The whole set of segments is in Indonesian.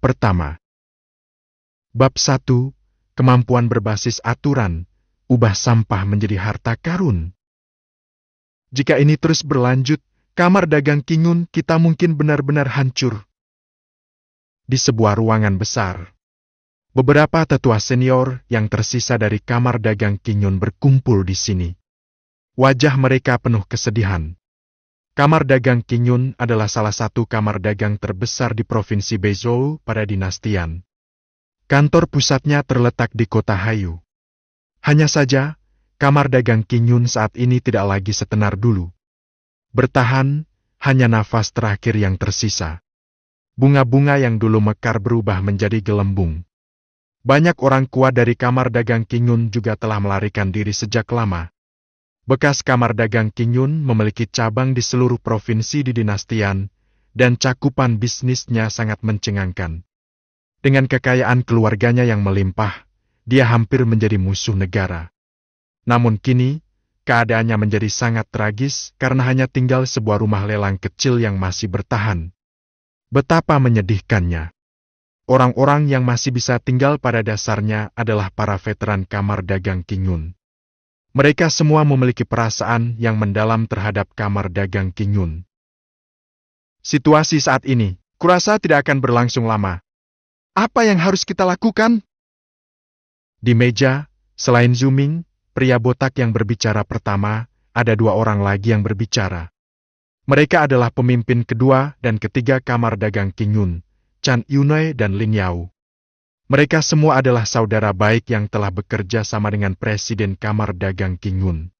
pertama. Bab 1. Kemampuan berbasis aturan, ubah sampah menjadi harta karun. Jika ini terus berlanjut, kamar dagang Kingun kita mungkin benar-benar hancur. Di sebuah ruangan besar, beberapa tetua senior yang tersisa dari kamar dagang Kingun berkumpul di sini. Wajah mereka penuh kesedihan. Kamar dagang Kingun adalah salah satu kamar dagang terbesar di Provinsi Bezhou pada dinasti Han. Kantor pusatnya terletak di kota Hayu. Hanya saja, kamar dagang Kingun saat ini tidak lagi setenar dulu. Bertahan, hanya nafas terakhir yang tersisa. Bunga-bunga yang dulu mekar berubah menjadi gelembung. Banyak orang kuat dari kamar dagang Kingun juga telah melarikan diri sejak lama. Bekas kamar dagang Kingun memiliki cabang di seluruh provinsi di dinasti Han, dan cakupan bisnisnya sangat mencengangkan. Dengan kekayaan keluarganya yang melimpah, dia hampir menjadi musuh negara. Namun kini, keadaannya menjadi sangat tragis karena hanya tinggal sebuah rumah lelang kecil yang masih bertahan. Betapa menyedihkannya. Orang-orang yang masih bisa tinggal pada dasarnya adalah para veteran kamar dagang Kingun. Mereka semua memiliki perasaan yang mendalam terhadap kamar dagang Kingun. Situasi saat ini, kurasa tidak akan berlangsung lama. Apa yang harus kita lakukan? Di meja, selain Zuming, pria botak yang berbicara pertama, ada dua orang lagi yang berbicara. Mereka adalah pemimpin kedua dan ketiga kamar dagang Kingun, Chan Yunoi dan Lin Yao. Mereka semua adalah saudara baik yang telah bekerja sama dengan Presiden Kamar Dagang Kingun.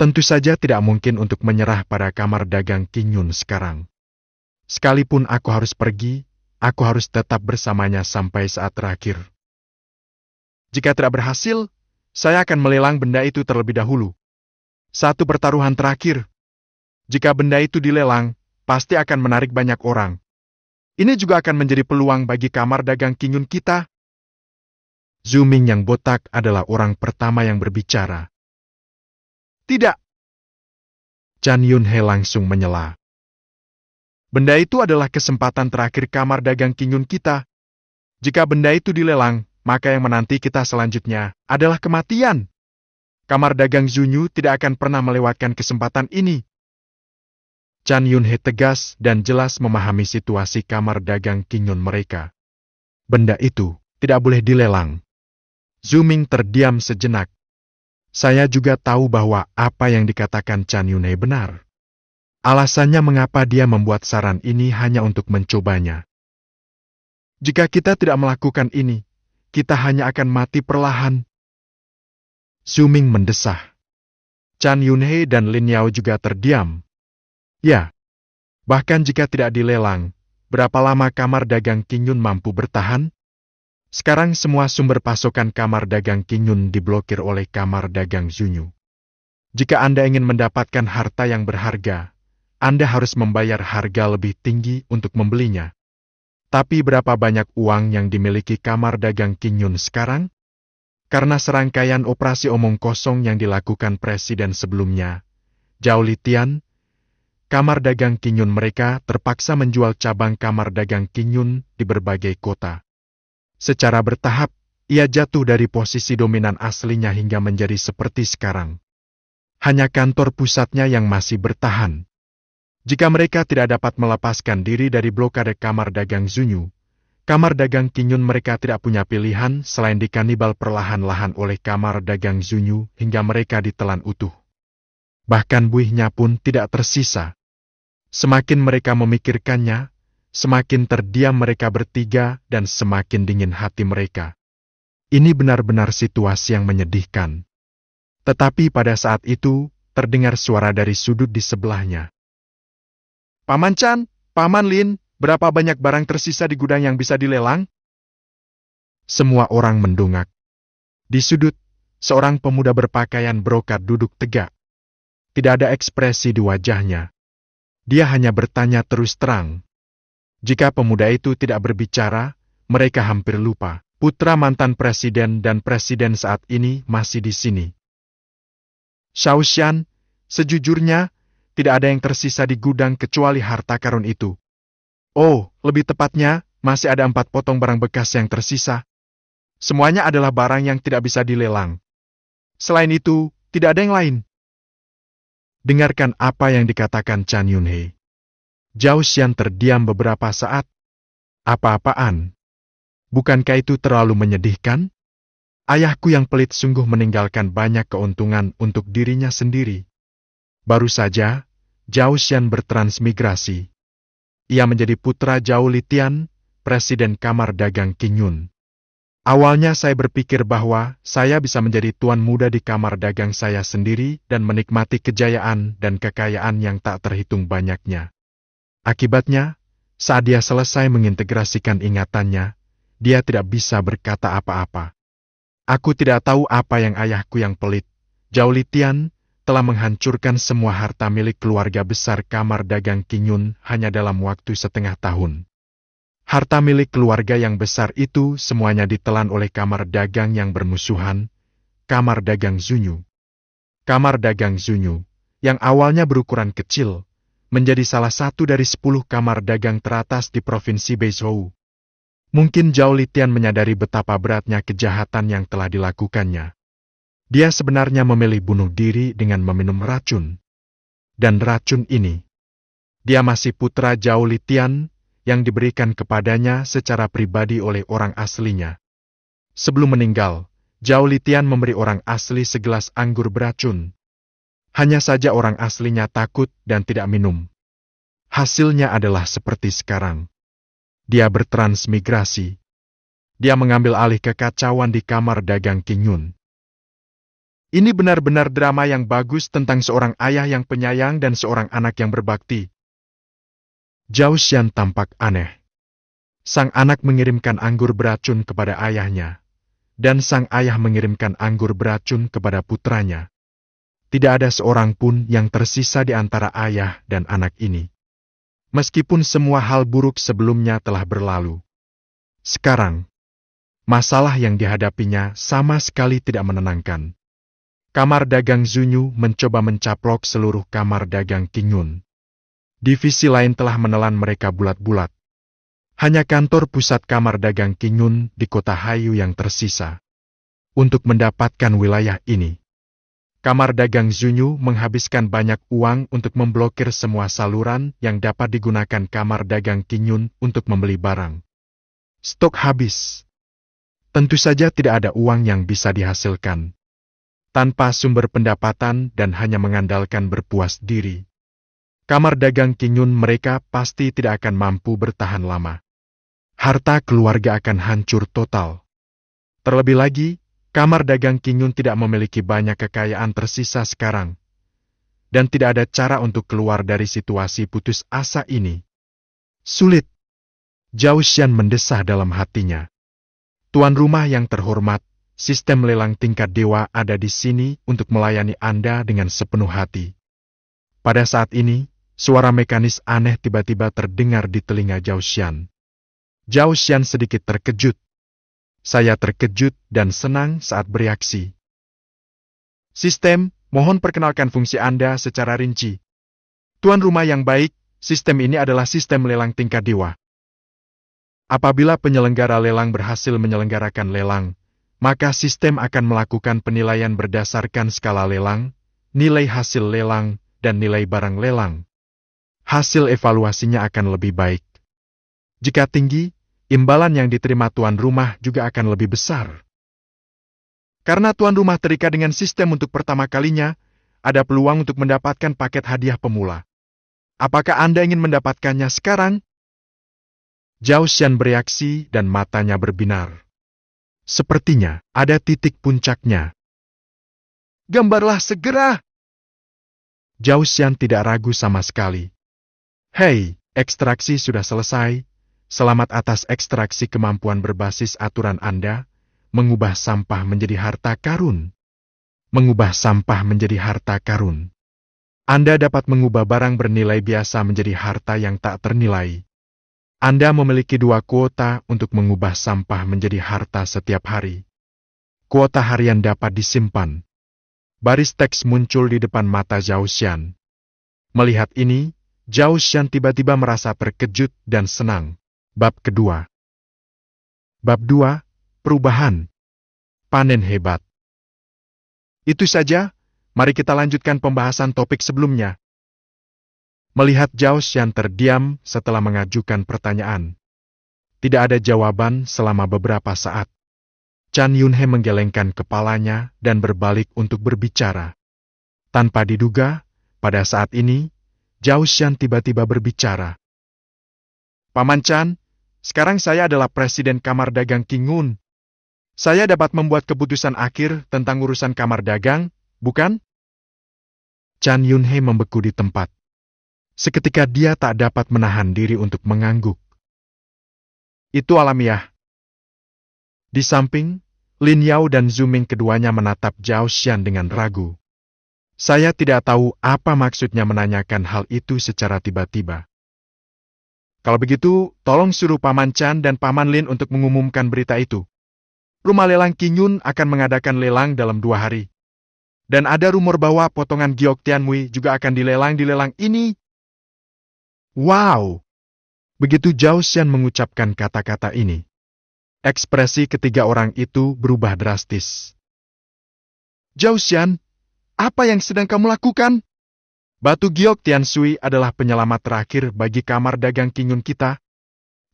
Tentu saja tidak mungkin untuk menyerah pada Kamar Dagang Kingun sekarang. Sekalipun aku harus pergi, aku harus tetap bersamanya sampai saat terakhir. Jika tidak berhasil, saya akan melelang benda itu terlebih dahulu. Satu pertaruhan terakhir. Jika benda itu dilelang, pasti akan menarik banyak orang. Ini juga akan menjadi peluang bagi kamar dagang Kingun kita. Zuming yang botak adalah orang pertama yang berbicara. Tidak. Chan Yunhe langsung menyela. Benda itu adalah kesempatan terakhir kamar dagang Kingun kita. Jika benda itu dilelang, maka yang menanti kita selanjutnya adalah kematian. Kamar dagang Zunyu tidak akan pernah melewatkan kesempatan ini. Chan Yunhe tegas dan jelas memahami situasi kamar dagang Kingun mereka. Benda itu tidak boleh dilelang. Zuming terdiam sejenak. Saya juga tahu bahwa apa yang dikatakan Chan Yunhe benar. Alasannya mengapa dia membuat saran ini hanya untuk mencobanya. Jika kita tidak melakukan ini, kita hanya akan mati perlahan. Zuming mendesah. Chan Yunhe dan Lin Yao juga terdiam. Ya, bahkan jika tidak dilelang, berapa lama kamar dagang Kingun mampu bertahan? Sekarang semua sumber pasokan kamar dagang Kingun diblokir oleh kamar dagang Zunyu. Jika Anda ingin mendapatkan harta yang berharga, Anda harus membayar harga lebih tinggi untuk membelinya. Tapi berapa banyak uang yang dimiliki kamar dagang Kingun sekarang? Karena serangkaian operasi omong kosong yang dilakukan presiden sebelumnya, Zhao Litian, kamar dagang Kingun mereka terpaksa menjual cabang kamar dagang Kingun di berbagai kota. Secara bertahap, ia jatuh dari posisi dominan aslinya hingga menjadi seperti sekarang. Hanya kantor pusatnya yang masih bertahan. Jika mereka tidak dapat melepaskan diri dari blokade kamar dagang Zunyu, kamar dagang Kingun mereka tidak punya pilihan selain dikanibal perlahan-lahan oleh kamar dagang Zunyu hingga mereka ditelan utuh. Bahkan buihnya pun tidak tersisa. Semakin mereka memikirkannya, semakin terdiam mereka bertiga dan semakin dingin hati mereka. Ini benar-benar situasi yang menyedihkan. Tetapi pada saat itu, terdengar suara dari sudut di sebelahnya. Paman Chan, Paman Lin, berapa banyak barang tersisa di gudang yang bisa dilelang? Semua orang mendongak. Di sudut, seorang pemuda berpakaian brokat duduk tegak. Tidak ada ekspresi di wajahnya. Dia hanya bertanya terus terang. Jika pemuda itu tidak berbicara, mereka hampir lupa. Putra mantan presiden dan presiden saat ini masih di sini. Xiao Xian, sejujurnya, tidak ada yang tersisa di gudang kecuali harta karun itu. Oh, lebih tepatnya, masih ada 4 potong barang bekas yang tersisa. Semuanya adalah barang yang tidak bisa dilelang. Selain itu, tidak ada yang lain. Dengarkan apa yang dikatakan Chan Yunhei. Zhao Xian terdiam beberapa saat. Apa-apaan? Bukankah itu terlalu menyedihkan? Ayahku yang pelit sungguh meninggalkan banyak keuntungan untuk dirinya sendiri. Baru saja, Zhao Xian bertransmigrasi. Ia menjadi putra Zhao Litian, Presiden Kamar Dagang Qingyun. Awalnya saya berpikir bahwa saya bisa menjadi tuan muda di kamar dagang saya sendiri dan menikmati kejayaan dan kekayaan yang tak terhitung banyaknya. Akibatnya, saat dia selesai mengintegrasikan ingatannya, dia tidak bisa berkata apa-apa. Aku tidak tahu apa yang ayahku yang pelit, Zhao Litian, telah menghancurkan semua harta milik keluarga besar kamar dagang Qingyun hanya dalam waktu setengah tahun. Harta milik keluarga yang besar itu semuanya ditelan oleh kamar dagang yang bermusuhan, kamar dagang Zunyu. Kamar dagang Zunyu, yang awalnya berukuran kecil, menjadi salah satu dari 10 kamar dagang teratas di Provinsi Beizhou. Mungkin Zhao Litian menyadari betapa beratnya kejahatan yang telah dilakukannya. Dia sebenarnya memilih bunuh diri dengan meminum racun. Dan racun ini, dia masih putra Zhao Litian, yang diberikan kepadanya secara pribadi oleh orang aslinya. Sebelum meninggal, Zhao Litian memberi orang asli segelas anggur beracun. Hanya saja orang aslinya takut dan tidak minum. Hasilnya adalah seperti sekarang. Dia bertransmigrasi. Dia mengambil alih kekacauan di kamar dagang Qingyun. Ini benar-benar drama yang bagus tentang seorang ayah yang penyayang dan seorang anak yang berbakti. Zhao Xian tampak aneh. Sang anak mengirimkan anggur beracun kepada ayahnya, dan sang ayah mengirimkan anggur beracun kepada putranya. Tidak ada seorang pun yang tersisa di antara ayah dan anak ini. Meskipun semua hal buruk sebelumnya telah berlalu. Sekarang, masalah yang dihadapinya sama sekali tidak menenangkan. Kamar dagang Zunyu mencoba mencaplok seluruh kamar dagang Qingyun. Divisi lain telah menelan mereka bulat-bulat. Hanya kantor pusat kamar dagang Qingyun di kota Haiyu yang tersisa. Untuk mendapatkan wilayah ini, kamar dagang Zunyu menghabiskan banyak uang untuk memblokir semua saluran yang dapat digunakan kamar dagang Qingyun untuk membeli barang. Stok habis. Tentu saja tidak ada uang yang bisa dihasilkan. Tanpa sumber pendapatan dan hanya mengandalkan berpuas diri, kamar dagang Qingyun mereka pasti tidak akan mampu bertahan lama. Harta keluarga akan hancur total. Terlebih lagi, kamar dagang Qingyun tidak memiliki banyak kekayaan tersisa sekarang. Dan tidak ada cara untuk keluar dari situasi putus asa ini. Sulit. Zhao Xian mendesah dalam hatinya. Tuan rumah yang terhormat, sistem lelang tingkat dewa ada di sini untuk melayani Anda dengan sepenuh hati. Pada saat ini, suara mekanis aneh tiba-tiba terdengar di telinga Zhao Xian. Zhao Xian sedikit terkejut. Saya terkejut dan senang saat bereaksi. Sistem, mohon perkenalkan fungsi Anda secara rinci. Tuan rumah yang baik, sistem ini adalah sistem lelang tingkat dewa. Apabila penyelenggara lelang berhasil menyelenggarakan lelang, maka sistem akan melakukan penilaian berdasarkan skala lelang, nilai hasil lelang, dan nilai barang lelang. Hasil evaluasinya akan lebih baik. Jika tinggi, imbalan yang diterima tuan rumah juga akan lebih besar. Karena tuan rumah terikat dengan sistem untuk pertama kalinya, ada peluang untuk mendapatkan paket hadiah pemula. Apakah Anda ingin mendapatkannya sekarang? Zhao Xian bereaksi dan matanya berbinar. Sepertinya ada titik puncaknya. Gambarlah segera! Zhao Xian tidak ragu sama sekali. Hei, ekstraksi sudah selesai. Selamat atas ekstraksi kemampuan berbasis aturan Anda, mengubah sampah menjadi harta karun. Mengubah sampah menjadi harta karun. Anda dapat mengubah barang bernilai biasa menjadi harta yang tak ternilai. Anda memiliki 2 kuota untuk mengubah sampah menjadi harta setiap hari. Kuota harian dapat disimpan. Baris teks muncul di depan mata Zhao Xian. Melihat ini, Zhao Xian tiba-tiba merasa terkejut dan senang. Bab kedua. Bab 2, Perubahan. Panen hebat. Itu saja, mari kita lanjutkan pembahasan topik sebelumnya. Melihat Zhao Xian terdiam setelah mengajukan pertanyaan. Tidak ada jawaban selama beberapa saat. Chan Yunhe menggelengkan kepalanya dan berbalik untuk berbicara. Tanpa diduga, pada saat ini, Zhao Xian tiba-tiba berbicara. Paman Chan, sekarang saya adalah Presiden Kamar Dagang Qingun. Saya dapat membuat keputusan akhir tentang urusan Kamar Dagang, bukan? Chan Yunhe membeku di tempat. Seketika dia tak dapat menahan diri untuk mengangguk. Itu alamiah. Di samping, Lin Yao dan Zhu Ming keduanya menatap Zhao Xian dengan ragu. Saya tidak tahu apa maksudnya menanyakan hal itu secara tiba-tiba. Kalau begitu, tolong suruh Paman Chan dan Paman Lin untuk mengumumkan berita itu. Rumah lelang Qingyun akan mengadakan lelang dalam 2 hari. Dan ada rumor bahwa potongan giok Tianmui juga akan dilelang di lelang ini. Wow! Begitu Zhao Xian mengucapkan kata-kata ini, ekspresi ketiga orang itu berubah drastis. Zhao Xian, apa yang sedang kamu lakukan? Batu giok Tiansui adalah penyelamat terakhir bagi Kamar Dagang Qingyun kita.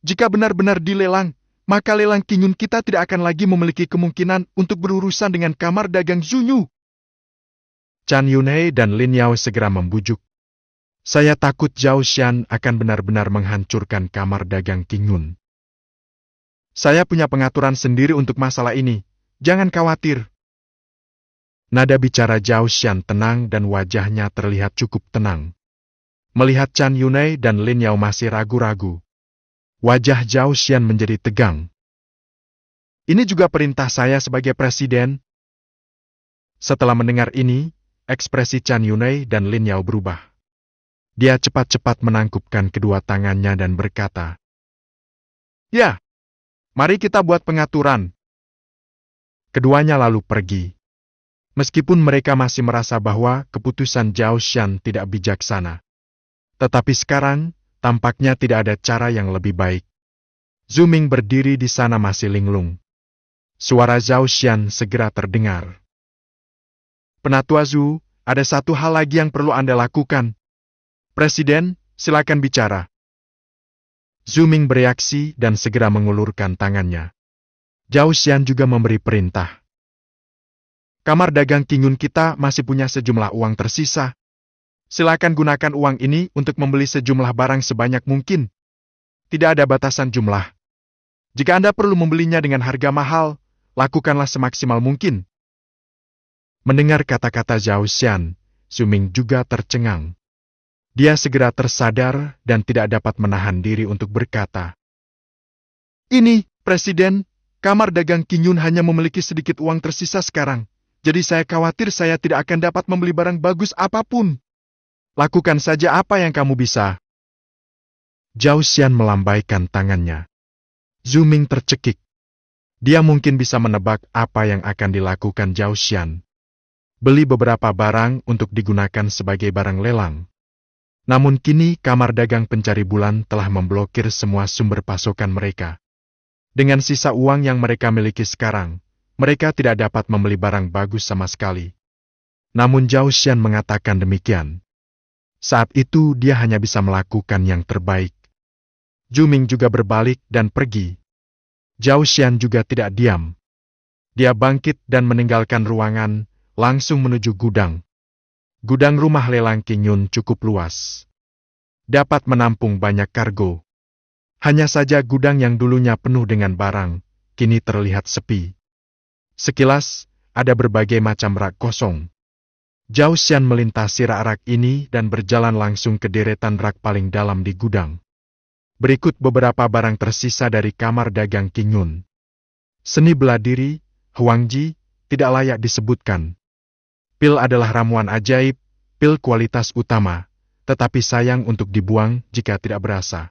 Jika benar-benar dilelang, maka lelang Qingyun kita tidak akan lagi memiliki kemungkinan untuk berurusan dengan Kamar Dagang Zunyu. Chan Yunhe dan Lin Yao segera membujuk. Saya takut Zhao Xian akan benar-benar menghancurkan Kamar Dagang Qingyun. Saya punya pengaturan sendiri untuk masalah ini. Jangan khawatir. Nada bicara Zhao Xian tenang dan wajahnya terlihat cukup tenang. Melihat Chan Yunhe dan Lin Yao masih ragu-ragu, wajah Zhao Xian menjadi tegang. Ini juga perintah saya sebagai presiden. Setelah mendengar ini, ekspresi Chan Yunhe dan Lin Yao berubah. Dia cepat-cepat menangkupkan kedua tangannya dan berkata, "Ya, mari kita buat pengaturan." Keduanya lalu pergi. Meskipun mereka masih merasa bahwa keputusan Zhao Xian tidak bijaksana. Tetapi sekarang, tampaknya tidak ada cara yang lebih baik. Zhu Ming berdiri di sana masih linglung. Suara Zhao Xian segera terdengar. Penatua Zhu, ada satu hal lagi yang perlu Anda lakukan. Presiden, silakan bicara. Zhu Ming bereaksi dan segera mengulurkan tangannya. Zhao Xian juga memberi perintah. Kamar Dagang Qingyun kita masih punya sejumlah uang tersisa. Silakan gunakan uang ini untuk membeli sejumlah barang sebanyak mungkin. Tidak ada batasan jumlah. Jika Anda perlu membelinya dengan harga mahal, lakukanlah semaksimal mungkin. Mendengar kata-kata Zhao Xian, Zhu Ming juga tercengang. Dia segera tersadar dan tidak dapat menahan diri untuk berkata, "Ini, Presiden, Kamar Dagang Qingyun hanya memiliki sedikit uang tersisa sekarang. Jadi saya khawatir saya tidak akan dapat membeli barang bagus apapun. Lakukan saja apa yang kamu bisa." Zhao Xian melambaikan tangannya. Zhu Ming tercekik. Dia mungkin bisa menebak apa yang akan dilakukan Zhao Xian. Beli beberapa barang untuk digunakan sebagai barang lelang. Namun kini Kamar Dagang Pencari Bulan telah memblokir semua sumber pasokan mereka. Dengan sisa uang yang mereka miliki sekarang, mereka tidak dapat membeli barang bagus sama sekali. Namun Zhao Xian mengatakan demikian. Saat itu dia hanya bisa melakukan yang terbaik. Zhu Ming juga berbalik dan pergi. Zhao Xian juga tidak diam. Dia bangkit dan meninggalkan ruangan, langsung menuju gudang. Gudang rumah lelang Qingyun cukup luas. Dapat menampung banyak kargo. Hanya saja gudang yang dulunya penuh dengan barang, kini terlihat sepi. Sekilas, ada berbagai macam rak kosong. Zhao Xian melintasi rak-rak ini dan berjalan langsung ke deretan rak paling dalam di gudang. Berikut beberapa barang tersisa dari Kamar Dagang Qingyun. Seni bela diri, Huangji, tidak layak disebutkan. Pil adalah ramuan ajaib, pil kualitas utama, tetapi sayang untuk dibuang jika tidak berasa.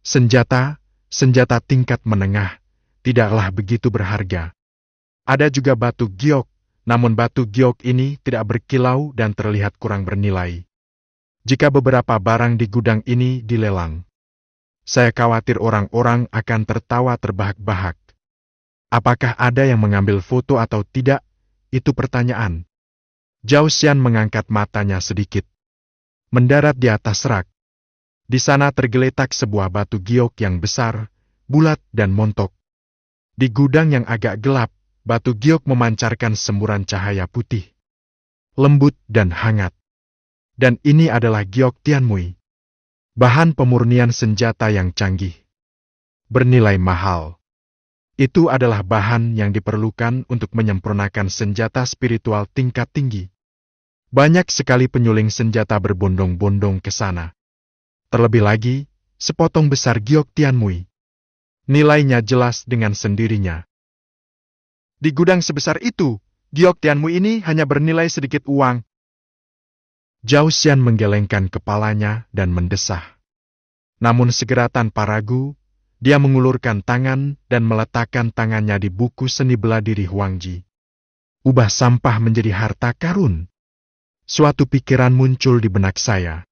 Senjata tingkat menengah, tidaklah begitu berharga. Ada juga batu giok, namun batu giok ini tidak berkilau dan terlihat kurang bernilai. Jika beberapa barang di gudang ini dilelang, saya khawatir orang-orang akan tertawa terbahak-bahak. Apakah ada yang mengambil foto atau tidak? Itu pertanyaan. Zhao Xian mengangkat matanya sedikit. Mendarat di atas rak. Di sana tergeletak sebuah batu giok yang besar, bulat dan montok. Di gudang yang agak gelap, batu giok memancarkan semburan cahaya putih, lembut dan hangat. Dan ini adalah giok Tianmui. Bahan pemurnian senjata yang canggih. Bernilai mahal. Itu adalah bahan yang diperlukan untuk menyempurnakan senjata spiritual tingkat tinggi. Banyak sekali penyuling senjata berbondong-bondong ke sana. Terlebih lagi, sepotong besar giok Tianmui. Nilainya jelas dengan sendirinya. Di gudang sebesar itu, giok Tianmui ini hanya bernilai sedikit uang. Zhao Xian menggelengkan kepalanya dan mendesah. Namun segera tanpa ragu, dia mengulurkan tangan dan meletakkan tangannya di buku seni bela diri Huangji. Ubah sampah menjadi harta karun. Suatu pikiran muncul di benak saya.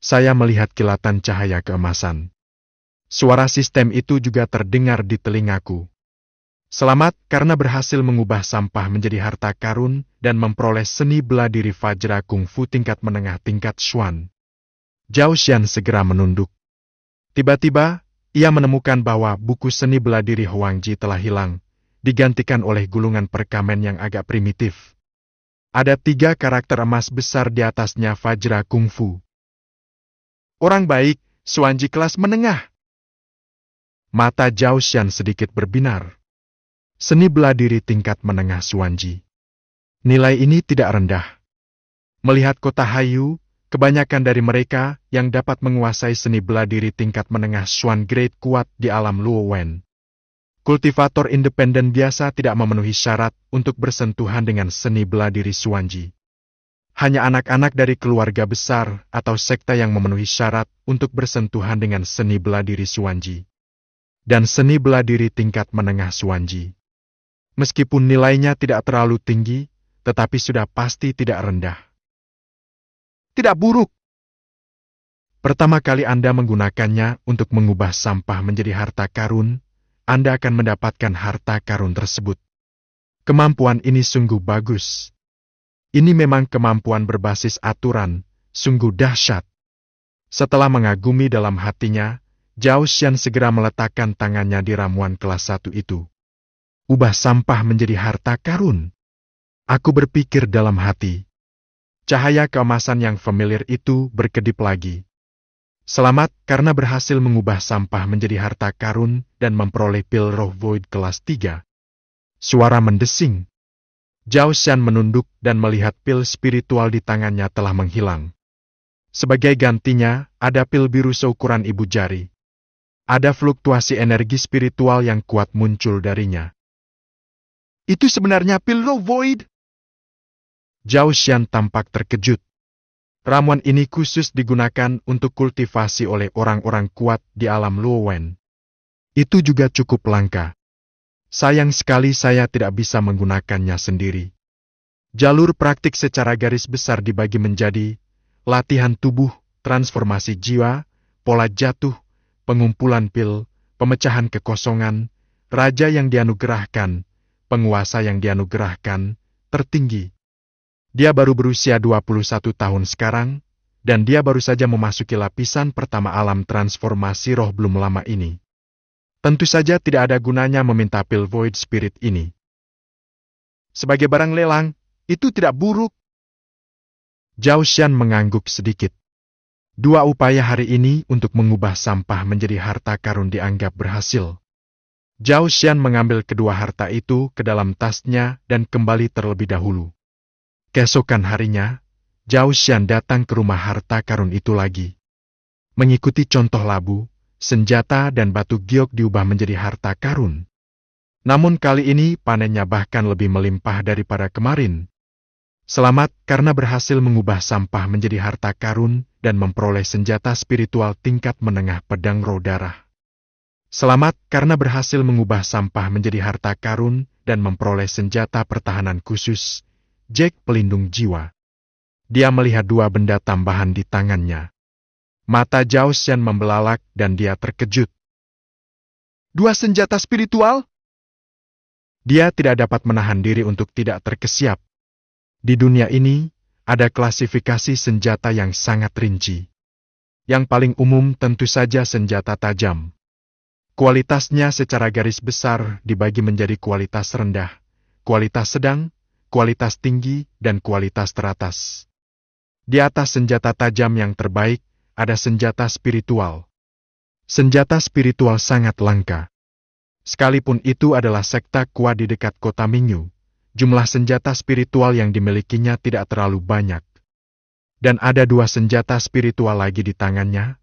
Saya melihat kilatan cahaya keemasan. Suara sistem itu juga terdengar di telingaku. Selamat karena berhasil mengubah sampah menjadi harta karun dan memperoleh seni bela diri Fajra Kung Fu tingkat menengah tingkat Xuan. Zhao Xian segera menunduk. Tiba-tiba, ia menemukan bahwa buku seni bela diri Huangji telah hilang, digantikan oleh gulungan perkamen yang agak primitif. Ada 3 karakter emas besar di atasnya Fajra Kung Fu. Orang baik, Xuanji kelas menengah. Mata Zhao Xian sedikit berbinar. Seni bela diri tingkat menengah Xuanji. Nilai ini tidak rendah. Melihat kota Hayu, kebanyakan dari mereka yang dapat menguasai seni bela diri tingkat menengah Xuan Grade kuat di alam Luowen. Kultivator independen biasa tidak memenuhi syarat untuk bersentuhan dengan seni bela diri Xuanji. Hanya anak-anak dari keluarga besar atau sekte yang memenuhi syarat untuk bersentuhan dengan seni bela diri Xuanji. Dan seni bela diri tingkat menengah Xuanji. Meskipun nilainya tidak terlalu tinggi, tetapi sudah pasti tidak rendah. Tidak buruk. Pertama kali Anda menggunakannya untuk mengubah sampah menjadi harta karun, Anda akan mendapatkan harta karun tersebut. Kemampuan ini sungguh bagus. Ini memang kemampuan berbasis aturan, sungguh dahsyat. Setelah mengagumi dalam hatinya, Zhao Xian segera meletakkan tangannya di ramuan kelas 1 itu. Ubah sampah menjadi harta karun. Aku berpikir dalam hati. Cahaya keemasan yang familiar itu berkedip lagi. Selamat karena berhasil mengubah sampah menjadi harta karun dan memperoleh pil roh void kelas 3. Suara mendesing. Zhao Xian menunduk dan melihat pil spiritual di tangannya telah menghilang. Sebagai gantinya, ada pil biru seukuran ibu jari. Ada fluktuasi energi spiritual yang kuat muncul darinya. Itu sebenarnya pil roh void. Zhao Xian tampak terkejut. Ramuan ini khusus digunakan untuk kultivasi oleh orang-orang kuat di alam Luowen. Itu juga cukup langka. Sayang sekali saya tidak bisa menggunakannya sendiri. Jalur praktik secara garis besar dibagi menjadi latihan tubuh, transformasi jiwa, pola jatuh, pengumpulan pil, pemecahan kekosongan, raja yang dianugerahkan, penguasa yang dianugerahkan, tertinggi. Dia baru berusia 21 tahun sekarang, dan dia baru saja memasuki lapisan pertama alam transformasi roh belum lama ini. Tentu saja tidak ada gunanya meminta pil void spirit ini. Sebagai barang lelang, itu tidak buruk. Zhao Xian mengangguk sedikit. 2 upaya hari ini untuk mengubah sampah menjadi harta karun dianggap berhasil. Zhao Xian mengambil kedua harta itu ke dalam tasnya dan kembali terlebih dahulu. Keesokan harinya, Zhao Xian datang ke rumah harta karun itu lagi. Mengikuti contoh labu, senjata dan batu giok diubah menjadi harta karun. Namun kali ini panennya bahkan lebih melimpah daripada kemarin. Selamat karena berhasil mengubah sampah menjadi harta karun dan memperoleh senjata spiritual tingkat menengah pedang roh darah. Selamat karena berhasil mengubah sampah menjadi harta karun dan memperoleh senjata pertahanan khusus, Jack pelindung jiwa. Dia melihat 2 benda tambahan di tangannya. Mata Zhao Xian membelalak dan dia terkejut. 2 senjata spiritual? Dia tidak dapat menahan diri untuk tidak terkesiap. Di dunia ini, ada klasifikasi senjata yang sangat rinci. Yang paling umum tentu saja senjata tajam. Kualitasnya secara garis besar dibagi menjadi kualitas rendah, kualitas sedang, kualitas tinggi, dan kualitas teratas. Di atas senjata tajam yang terbaik, ada senjata spiritual. Senjata spiritual sangat langka. Sekalipun itu adalah sekta kuat di dekat kota Mingyu, jumlah senjata spiritual yang dimilikinya tidak terlalu banyak. Dan ada 2 senjata spiritual lagi di tangannya,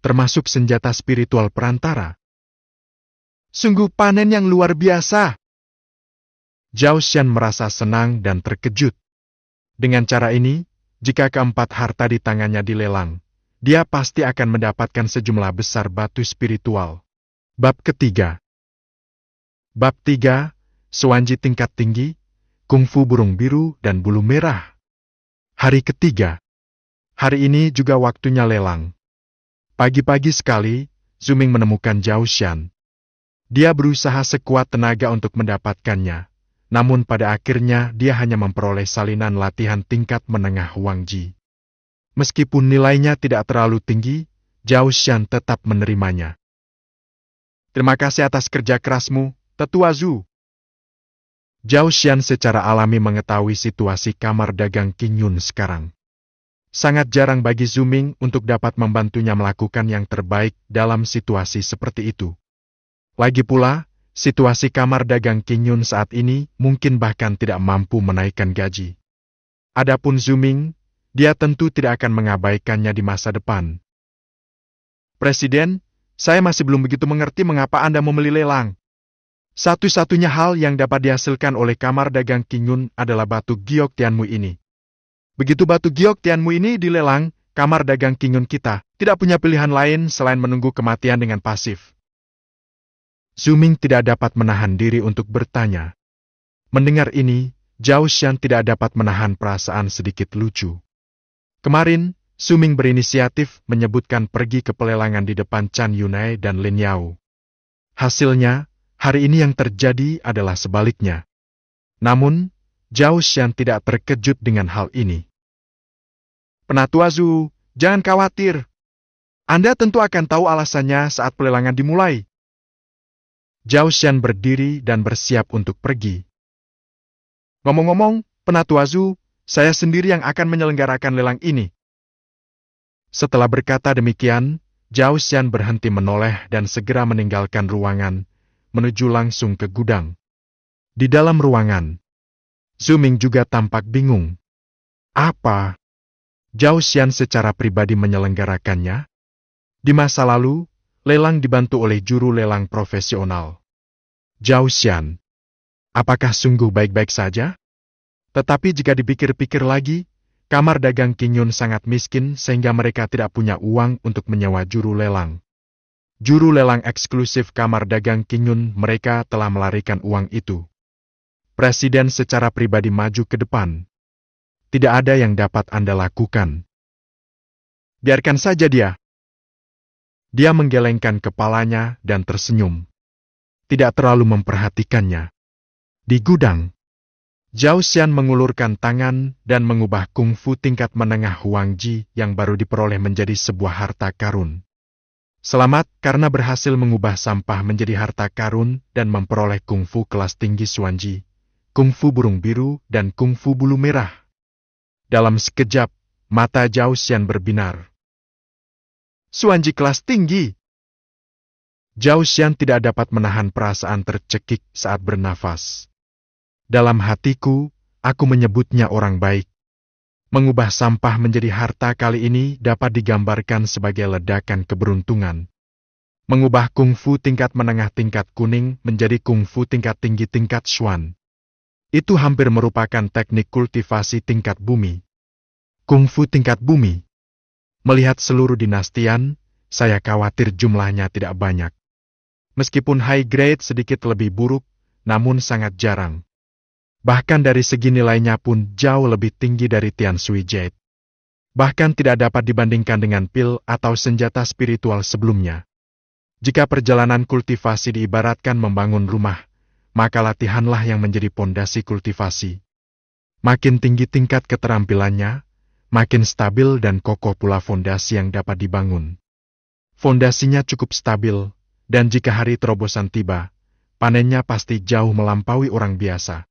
termasuk senjata spiritual perantara. Sungguh panen yang luar biasa. Zhao Xian merasa senang dan terkejut. Dengan cara ini, jika keempat harta di tangannya dilelang, dia pasti akan mendapatkan sejumlah besar batu spiritual. Bab ketiga. Bab 3, Suanji tingkat tinggi, Kungfu burung biru dan bulu merah. Hari ketiga. Hari ini juga waktunya lelang. Pagi-pagi sekali, Zuming menemukan Zhao Xian. Dia berusaha sekuat tenaga untuk mendapatkannya, namun pada akhirnya dia hanya memperoleh salinan latihan tingkat menengah Huangji. Meskipun nilainya tidak terlalu tinggi, Zhao Xian tetap menerimanya. Terima kasih atas kerja kerasmu, Tetua Zhu. Zhao Xian secara alami mengetahui situasi kamar dagang Qin Yun sekarang. Sangat jarang bagi Zuming untuk dapat membantunya melakukan yang terbaik dalam situasi seperti itu. Lagi pula, situasi kamar dagang Qin Yun saat ini mungkin bahkan tidak mampu menaikkan gaji. Adapun Zuming, dia tentu tidak akan mengabaikannya di masa depan. Presiden, saya masih belum begitu mengerti mengapa Anda membeli lelang. Satu-satunya hal yang dapat dihasilkan oleh kamar dagang Qin Yun adalah batu giok Tianmu ini. Begitu batu giok Tianmu ini dilelang, kamar dagang Qin Yun kita tidak punya pilihan lain selain menunggu kematian dengan pasif. Zuming tidak dapat menahan diri untuk bertanya. Mendengar ini, Zhao Xian tidak dapat menahan perasaan sedikit lucu. Kemarin, Zuming berinisiatif menyebutkan pergi ke pelelangan di depan Chan Yunai dan Lin Yao. Hasilnya, hari ini yang terjadi adalah sebaliknya. Namun, Zhao Xian tidak terkejut dengan hal ini. Penatua Zhu, jangan khawatir. Anda tentu akan tahu alasannya saat pelelangan dimulai. Zhao Xian berdiri dan bersiap untuk pergi. Ngomong-ngomong, Penatua Zhu, saya sendiri yang akan menyelenggarakan lelang ini. Setelah berkata demikian, Zhao Xian berhenti menoleh dan segera meninggalkan ruangan, menuju langsung ke gudang. Di dalam ruangan, Zuming juga tampak bingung. Apa? Zhao Xian secara pribadi menyelenggarakannya? Di masa lalu, lelang dibantu oleh juru lelang profesional. Zhao Xian, apakah sungguh baik-baik saja? Tetapi jika dipikir-pikir lagi, kamar dagang Qin Yun sangat miskin sehingga mereka tidak punya uang untuk menyewa juru lelang. Juru lelang eksklusif kamar dagang Qin Yun mereka telah melarikan uang itu. Presiden secara pribadi maju ke depan. Tidak ada yang dapat Anda lakukan. Biarkan saja dia. Dia menggelengkan kepalanya dan tersenyum. Tidak terlalu memperhatikannya. Di gudang, Zhao Xian mengulurkan tangan dan mengubah kungfu tingkat menengah Huangji yang baru diperoleh menjadi sebuah harta karun. Selamat karena berhasil mengubah sampah menjadi harta karun dan memperoleh kungfu kelas tinggi Suanji, kungfu burung biru, dan kungfu bulu merah. Dalam sekejap, mata Zhao Xian berbinar. Suanji kelas tinggi! Zhao Xian tidak dapat menahan perasaan tercekik saat bernafas. Dalam hatiku, aku menyebutnya orang baik. Mengubah sampah menjadi harta kali ini dapat digambarkan sebagai ledakan keberuntungan. Mengubah kungfu tingkat menengah tingkat kuning menjadi kungfu tingkat tinggi tingkat Xuan. Itu hampir merupakan teknik kultivasi tingkat bumi. Kungfu tingkat bumi. Melihat seluruh dinastian, saya khawatir jumlahnya tidak banyak. Meskipun high grade sedikit lebih buruk, namun sangat jarang. Bahkan dari segi nilainya pun jauh lebih tinggi dari Tian Sui Jade. Bahkan tidak dapat dibandingkan dengan pil atau senjata spiritual sebelumnya. Jika perjalanan kultivasi diibaratkan membangun rumah, maka latihanlah yang menjadi pondasi kultivasi. Makin tinggi tingkat keterampilannya, makin stabil dan kokoh pula fondasi yang dapat dibangun. Fondasinya cukup stabil, dan jika hari terobosan tiba, panennya pasti jauh melampaui orang biasa.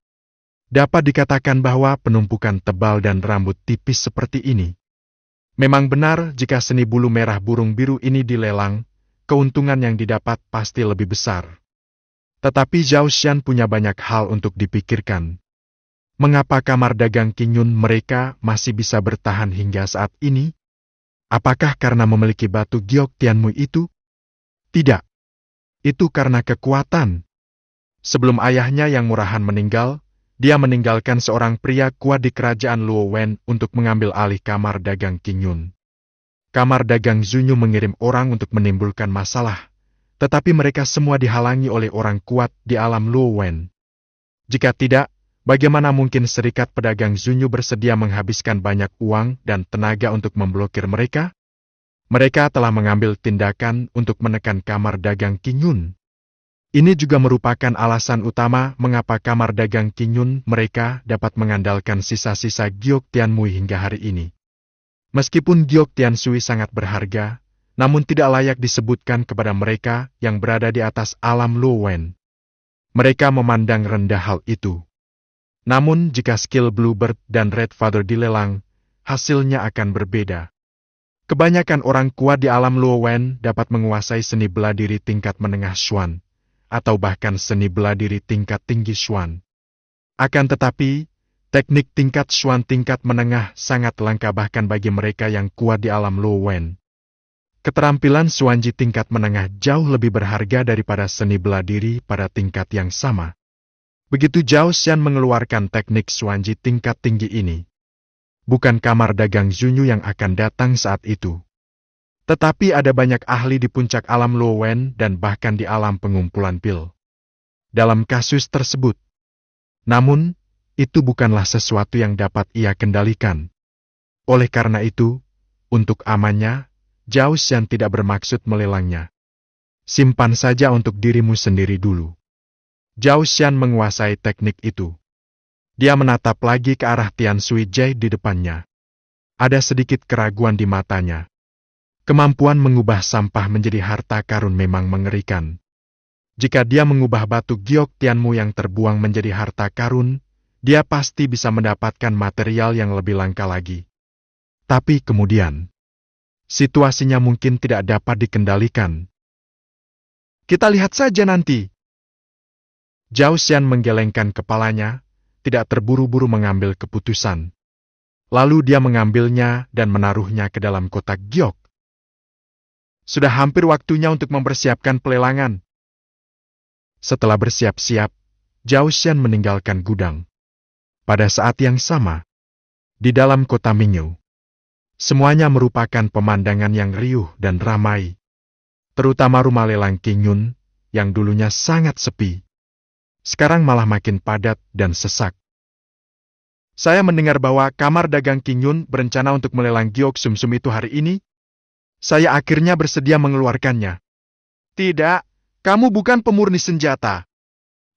Dapat dikatakan bahwa penumpukan tebal dan rambut tipis seperti ini. Memang benar jika seni bulu merah burung biru ini dilelang, keuntungan yang didapat pasti lebih besar. Tetapi Zhao Xian punya banyak hal untuk dipikirkan. Mengapa kamar dagang Qingyun mereka masih bisa bertahan hingga saat ini? Apakah karena memiliki batu giok Tianmui itu? Tidak. Itu karena kekuatan. Sebelum ayahnya yang murahan meninggal, dia meninggalkan seorang pria kuat di kerajaan Luo Wen untuk mengambil alih kamar dagang Qingyun. Kamar dagang Zunyu mengirim orang untuk menimbulkan masalah, tetapi mereka semua dihalangi oleh orang kuat di alam Luo Wen. Jika tidak, bagaimana mungkin serikat pedagang Zunyu bersedia menghabiskan banyak uang dan tenaga untuk memblokir mereka? Mereka telah mengambil tindakan untuk menekan kamar dagang Qingyun. Ini juga merupakan alasan utama mengapa kamar dagang Qingyun mereka dapat mengandalkan sisa-sisa giok Tianmui hingga hari ini. Meskipun giok Tiansui sangat berharga, namun tidak layak disebutkan kepada mereka yang berada di atas alam Luo Wen. Mereka memandang rendah hal itu. Namun jika skill Bluebird dan Red Father dilelang, hasilnya akan berbeda. Kebanyakan orang kuat di alam Luo Wen dapat menguasai seni bela diri tingkat menengah Xuan, atau bahkan seni bela diri tingkat tinggi Xuan. Akan tetapi, teknik tingkat Xuan tingkat menengah sangat langka bahkan bagi mereka yang kuat di alam Luo Wen. Keterampilan Xuanji tingkat menengah jauh lebih berharga daripada seni bela diri pada tingkat yang sama. Begitu Zhao Xian mengeluarkan teknik Xuanji tingkat tinggi ini, bukan kamar dagang Zunyu yang akan datang saat itu. Tetapi ada banyak ahli di puncak alam Luo Wen dan bahkan di alam pengumpulan pil. Dalam kasus tersebut. Namun, itu bukanlah sesuatu yang dapat ia kendalikan. Oleh karena itu, untuk amannya, Zhao Xian tidak bermaksud melelangnya. Simpan saja untuk dirimu sendiri dulu. Zhao Xian menguasai teknik itu. Dia menatap lagi ke arah Tian Sui Jie di depannya. Ada sedikit keraguan di matanya. Kemampuan mengubah sampah menjadi harta karun memang mengerikan. Jika dia mengubah batu giok Tianmu yang terbuang menjadi harta karun, dia pasti bisa mendapatkan material yang lebih langka lagi. Tapi kemudian, situasinya mungkin tidak dapat dikendalikan. Kita lihat saja nanti. Zhao Xian menggelengkan kepalanya, tidak terburu-buru mengambil keputusan. Lalu dia mengambilnya dan menaruhnya ke dalam kotak giok. Sudah hampir waktunya untuk mempersiapkan pelelangan. Setelah bersiap-siap, Zhao Xian meninggalkan gudang. Pada saat yang sama, di dalam kota Mingyu, semuanya merupakan pemandangan yang riuh dan ramai. Terutama rumah lelang Qingyun, yang dulunya sangat sepi. Sekarang malah makin padat dan sesak. Saya mendengar bahwa kamar dagang Qingyun berencana untuk melelang giok sumsum itu hari ini. Saya akhirnya bersedia mengeluarkannya. Tidak, kamu bukan pemurni senjata.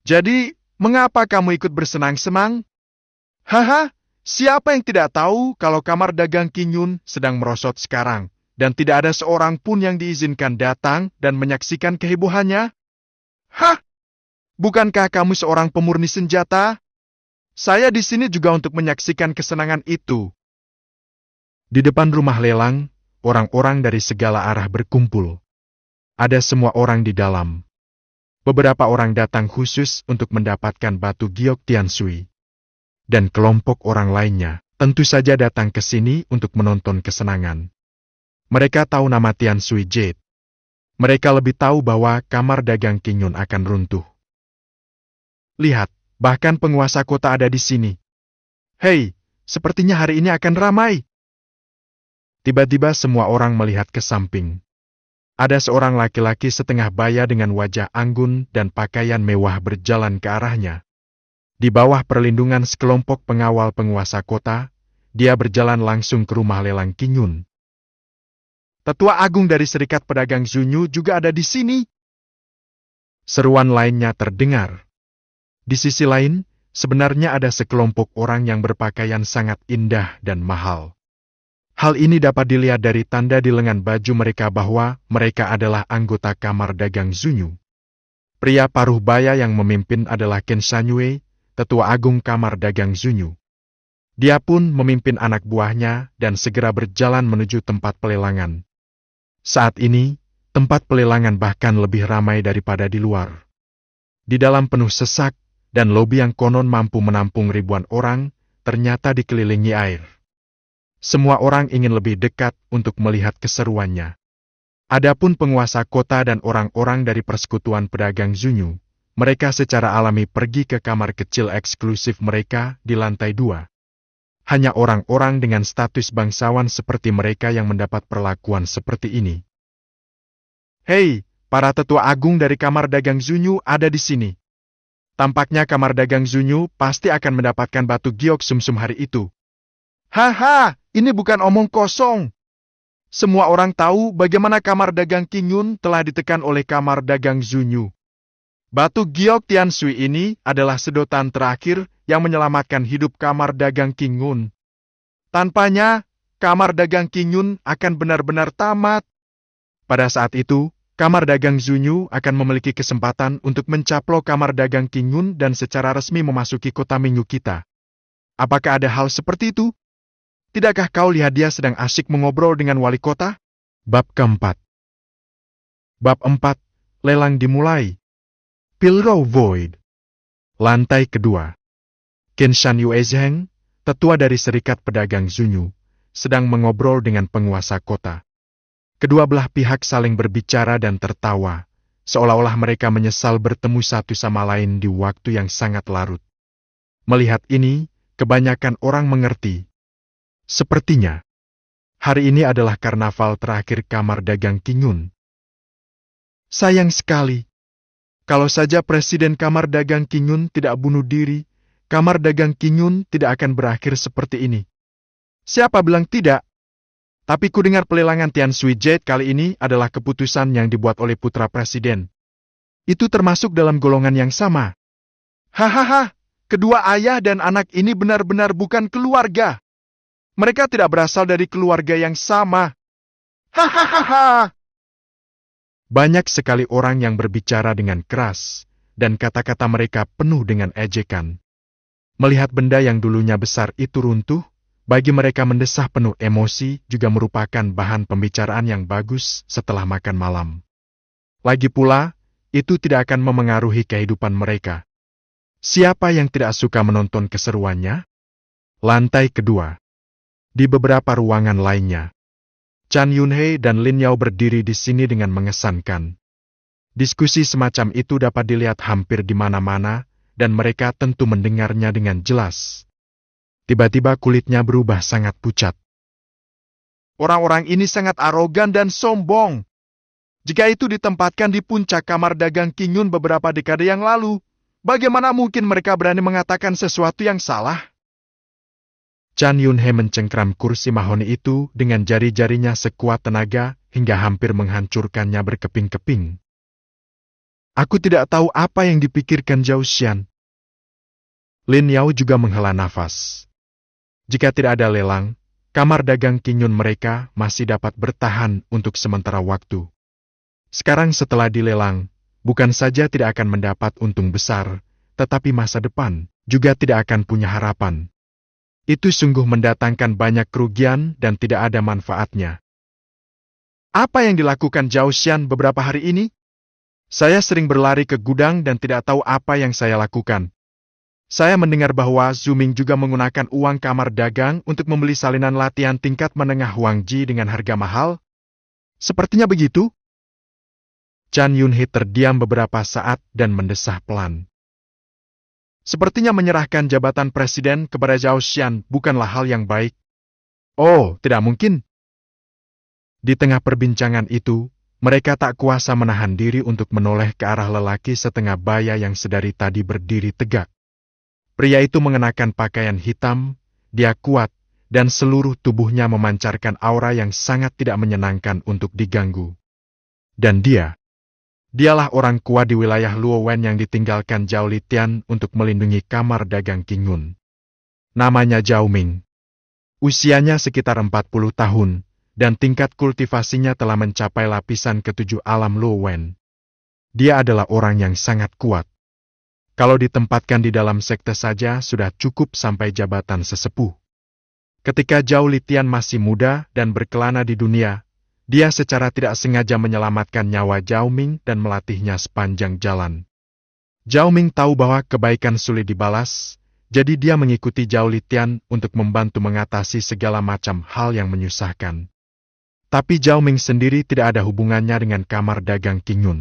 Jadi, mengapa kamu ikut bersenang-senang? Haha, siapa yang tidak tahu kalau kamar dagang Qingyun sedang merosot sekarang, dan tidak ada seorang pun yang diizinkan datang dan menyaksikan kehebohannya? Hah? Bukankah kamu seorang pemurni senjata? Saya di sini juga untuk menyaksikan kesenangan itu. Di depan rumah lelang, orang-orang dari segala arah berkumpul. Ada semua orang di dalam. Beberapa orang datang khusus untuk mendapatkan batu giok Tiansui. Dan kelompok orang lainnya tentu saja datang ke sini untuk menonton kesenangan. Mereka tahu nama Tiansui Jade. Mereka lebih tahu bahwa kamar dagang Qingyun akan runtuh. Lihat, bahkan penguasa kota ada di sini. Hei, sepertinya hari ini akan ramai. Tiba-tiba semua orang melihat ke samping. Ada seorang laki-laki setengah baya dengan wajah anggun dan pakaian mewah berjalan ke arahnya. Di bawah perlindungan sekelompok pengawal penguasa kota, dia berjalan langsung ke rumah lelang Qingyun. Tetua Agung dari Serikat Pedagang Zunyu juga ada di sini. Seruan lainnya terdengar. Di sisi lain, sebenarnya ada sekelompok orang yang berpakaian sangat indah dan mahal. Hal ini dapat dilihat dari tanda di lengan baju mereka bahwa mereka adalah anggota kamar dagang Zunyu. Pria paruh baya yang memimpin adalah Ken Shanyue, tetua agung kamar dagang Zunyu. Dia pun memimpin anak buahnya dan segera berjalan menuju tempat pelelangan. Saat ini, tempat pelelangan bahkan lebih ramai daripada di luar. Di dalam penuh sesak, dan lobi yang konon mampu menampung ribuan orang, ternyata dikelilingi air. Semua orang ingin lebih dekat untuk melihat keseruannya. Adapun penguasa kota dan orang-orang dari persekutuan pedagang Zunyu, mereka secara alami pergi ke kamar kecil eksklusif mereka di lantai 2. Hanya orang-orang dengan status bangsawan seperti mereka yang mendapat perlakuan seperti ini. Hei, para tetua agung dari kamar dagang Zunyu ada di sini. Tampaknya kamar dagang Zunyu pasti akan mendapatkan batu giok sumsum hari itu. Haha, ini bukan omong kosong. Semua orang tahu bagaimana kamar dagang Qingyun telah ditekan oleh kamar dagang Zunyu. Batu giok Tianshui ini adalah sedotan terakhir yang menyelamatkan hidup kamar dagang Qingyun. Tanpanya, kamar dagang Qingyun akan benar-benar tamat. Pada saat itu, kamar dagang Zunyu akan memiliki kesempatan untuk mencaplok kamar dagang Qingyun dan secara resmi memasuki kota Mingyu kita. Apakah ada hal seperti itu? Tidakkah kau lihat dia sedang asyik mengobrol dengan wali kota? Bab keempat. Bab 4. Lelang dimulai. Pilrow Void. Lantai kedua. Ken Shanyue Zheng, tetua dari Serikat Pedagang Zunyu, sedang mengobrol dengan penguasa kota. Kedua belah pihak saling berbicara dan tertawa, seolah-olah mereka menyesal bertemu satu sama lain di waktu yang sangat larut. Melihat ini, kebanyakan orang mengerti. Sepertinya, hari ini adalah karnaval terakhir kamar dagang Qingyun. Sayang sekali. Kalau saja Presiden Kamar Dagang Qingyun tidak bunuh diri, kamar dagang Qingyun tidak akan berakhir seperti ini. Siapa bilang tidak? Tapi kudengar pelelangan Tianshui Jade kali ini adalah keputusan yang dibuat oleh putra presiden. Itu termasuk dalam golongan yang sama. Hahaha, kedua ayah dan anak ini benar-benar bukan keluarga. Mereka tidak berasal dari keluarga yang sama. Hahaha. Banyak sekali orang yang berbicara dengan keras, dan kata-kata mereka penuh dengan ejekan. Melihat benda yang dulunya besar itu runtuh, bagi mereka mendesah penuh emosi juga merupakan bahan pembicaraan yang bagus setelah makan malam. Lagi pula, itu tidak akan memengaruhi kehidupan mereka. Siapa yang tidak suka menonton keseruannya? Lantai kedua. Di beberapa ruangan lainnya, Chan Yunhei dan Lin Yao berdiri di sini dengan mengesankan. Diskusi semacam itu dapat dilihat hampir di mana-mana, dan mereka tentu mendengarnya dengan jelas. Tiba-tiba kulitnya berubah sangat pucat. Orang-orang ini sangat arogan dan sombong. Jika itu ditempatkan di puncak kamar dagang Qingyun beberapa dekade yang lalu, bagaimana mungkin mereka berani mengatakan sesuatu yang salah? Chan Yunhei mencengkram kursi mahoni itu dengan jari-jarinya sekuat tenaga hingga hampir menghancurkannya berkeping-keping. Aku tidak tahu apa yang dipikirkan Zhao Xian. Lin Yao juga menghela nafas. Jika tidak ada lelang, kamar dagang Qingyun mereka masih dapat bertahan untuk sementara waktu. Sekarang setelah dilelang, bukan saja tidak akan mendapat untung besar, tetapi masa depan juga tidak akan punya harapan. Itu sungguh mendatangkan banyak kerugian dan tidak ada manfaatnya. Apa yang dilakukan Zhao Xian beberapa hari ini? Saya sering berlari ke gudang dan tidak tahu apa yang saya lakukan. Saya mendengar bahwa Zhu Ming juga menggunakan uang kamar dagang untuk membeli salinan latihan tingkat menengah Huang Ji dengan harga mahal. Sepertinya begitu. Chan Yunhei terdiam beberapa saat dan mendesah pelan. Sepertinya menyerahkan jabatan presiden kepada Zhao Xian bukanlah hal yang baik. Oh, tidak mungkin. Di tengah perbincangan itu, mereka tak kuasa menahan diri untuk menoleh ke arah lelaki setengah baya yang sedari tadi berdiri tegak. Pria itu mengenakan pakaian hitam, dia kuat, dan seluruh tubuhnya memancarkan aura yang sangat tidak menyenangkan untuk diganggu. Dan dia Dialah orang kuat di wilayah Luo Wen yang ditinggalkan Zhao Litian untuk melindungi kamar dagang Qing Yun. Namanya Zhao Ming. Usianya sekitar 40 tahun, dan tingkat kultivasinya telah mencapai lapisan ke-7 alam Luo Wen. Dia adalah orang yang sangat kuat. Kalau ditempatkan di dalam sekte saja sudah cukup sampai jabatan sesepuh. Ketika Zhao Litian masih muda dan berkelana di dunia, dia secara tidak sengaja menyelamatkan nyawa Zhao Ming dan melatihnya sepanjang jalan. Zhao Ming tahu bahwa kebaikan sulit dibalas, jadi dia mengikuti Zhao Litian untuk membantu mengatasi segala macam hal yang menyusahkan. Tapi Zhao Ming sendiri tidak ada hubungannya dengan kamar dagang Qing Yun.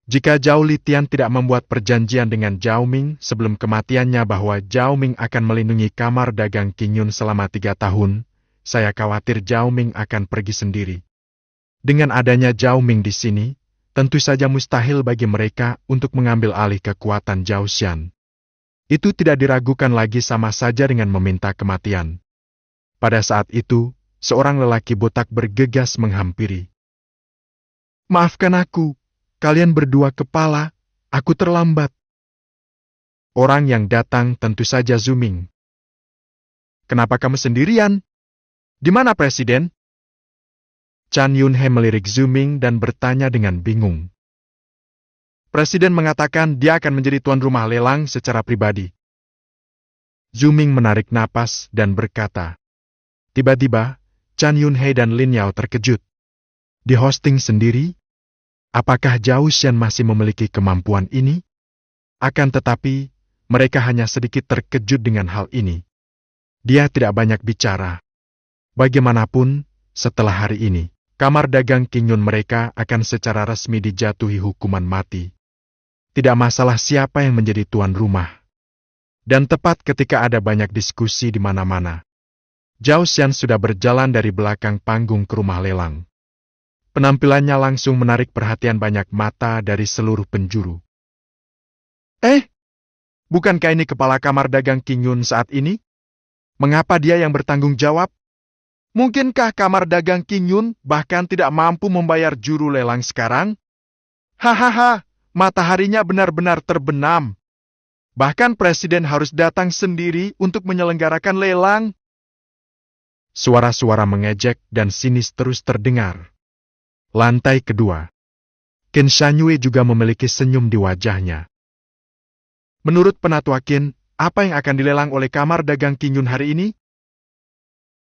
Jika Zhao Litian tidak membuat perjanjian dengan Zhao Ming sebelum kematiannya bahwa Zhao Ming akan melindungi kamar dagang Qing Yun selama 3 tahun, saya khawatir Zhao Ming akan pergi sendiri. Dengan adanya Zhao Ming di sini, tentu saja mustahil bagi mereka untuk mengambil alih kekuatan Zhao Xian. Itu tidak diragukan lagi, sama saja dengan meminta kematian. Pada saat itu, seorang lelaki botak bergegas menghampiri. "Maafkan aku. Kalian berdua kepala, aku terlambat." Orang yang datang tentu saja Zhu Ming. "Kenapa kamu sendirian? Di mana presiden?" Chan Yunhe melirik Zhu Ming dan bertanya dengan bingung. "Presiden mengatakan dia akan menjadi tuan rumah lelang secara pribadi." Zhu Ming menarik napas dan berkata. Tiba-tiba, Chan Yunhe dan Lin Yao terkejut. Di hosting sendiri? Apakah Zhao Xian masih memiliki kemampuan ini? Akan tetapi, mereka hanya sedikit terkejut dengan hal ini. Dia tidak banyak bicara. Bagaimanapun, setelah hari ini, kamar dagang Qing Yun mereka akan secara resmi dijatuhi hukuman mati. Tidak masalah siapa yang menjadi tuan rumah. Dan tepat ketika ada banyak diskusi di mana-mana, Zhao Xian sudah berjalan dari belakang panggung ke rumah lelang. Penampilannya langsung menarik perhatian banyak mata dari seluruh penjuru. Bukankah ini kepala kamar dagang Qing Yun saat ini? Mengapa dia yang bertanggung jawab? Mungkinkah kamar dagang Qing Yun bahkan tidak mampu membayar juru lelang sekarang? Hahaha, mataharinya benar-benar terbenam. Bahkan presiden harus datang sendiri untuk menyelenggarakan lelang. Suara-suara mengejek dan sinis terus terdengar. Lantai kedua. Qin Shanyue juga memiliki senyum di wajahnya. Menurut penatua Qin, apa yang akan dilelang oleh kamar dagang Qing Yun hari ini?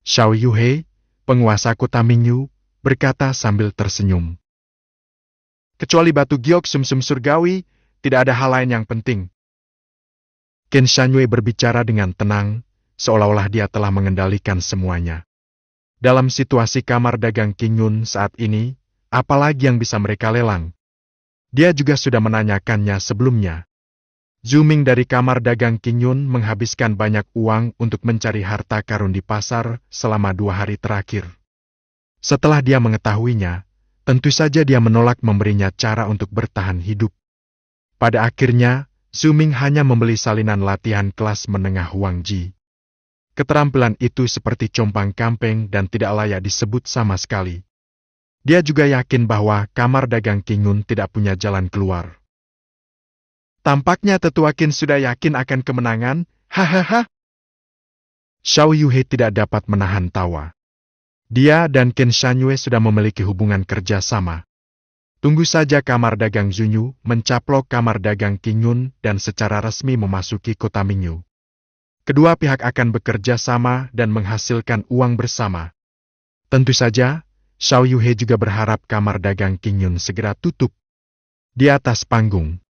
Xiao Yuhei, penguasa kota Mingyu, berkata sambil tersenyum. Kecuali batu giok sumsum surgawi, tidak ada hal lain yang penting. Qin Shanyue berbicara dengan tenang, seolah-olah dia telah mengendalikan semuanya. Dalam situasi kamar dagang Qing Yun saat ini, apalagi yang bisa mereka lelang? Dia juga sudah menanyakannya sebelumnya. Zhu Ming dari kamar dagang Qing Yun menghabiskan banyak uang untuk mencari harta karun di pasar selama 2 hari terakhir. Setelah dia mengetahuinya, tentu saja dia menolak memberinya cara untuk bertahan hidup. Pada akhirnya, Zhu Ming hanya membeli salinan latihan kelas menengah Huang Ji. Keterampilan itu seperti compang-camping dan tidak layak disebut sama sekali. Dia juga yakin bahwa kamar dagang Qing Yun tidak punya jalan keluar. Tampaknya tetua Qin sudah yakin akan kemenangan, hahaha. Xiao Yuhei tidak dapat menahan tawa. Dia dan Qin Shanyue sudah memiliki hubungan kerja sama. Tunggu saja kamar dagang Zunyu mencaplok kamar dagang Qing Yun dan secara resmi memasuki kota Mingyu. Kedua pihak akan bekerja sama dan menghasilkan uang bersama. Tentu saja, Xiao Yuhei juga berharap kamar dagang Qing Yun segera tutup. Di atas panggung,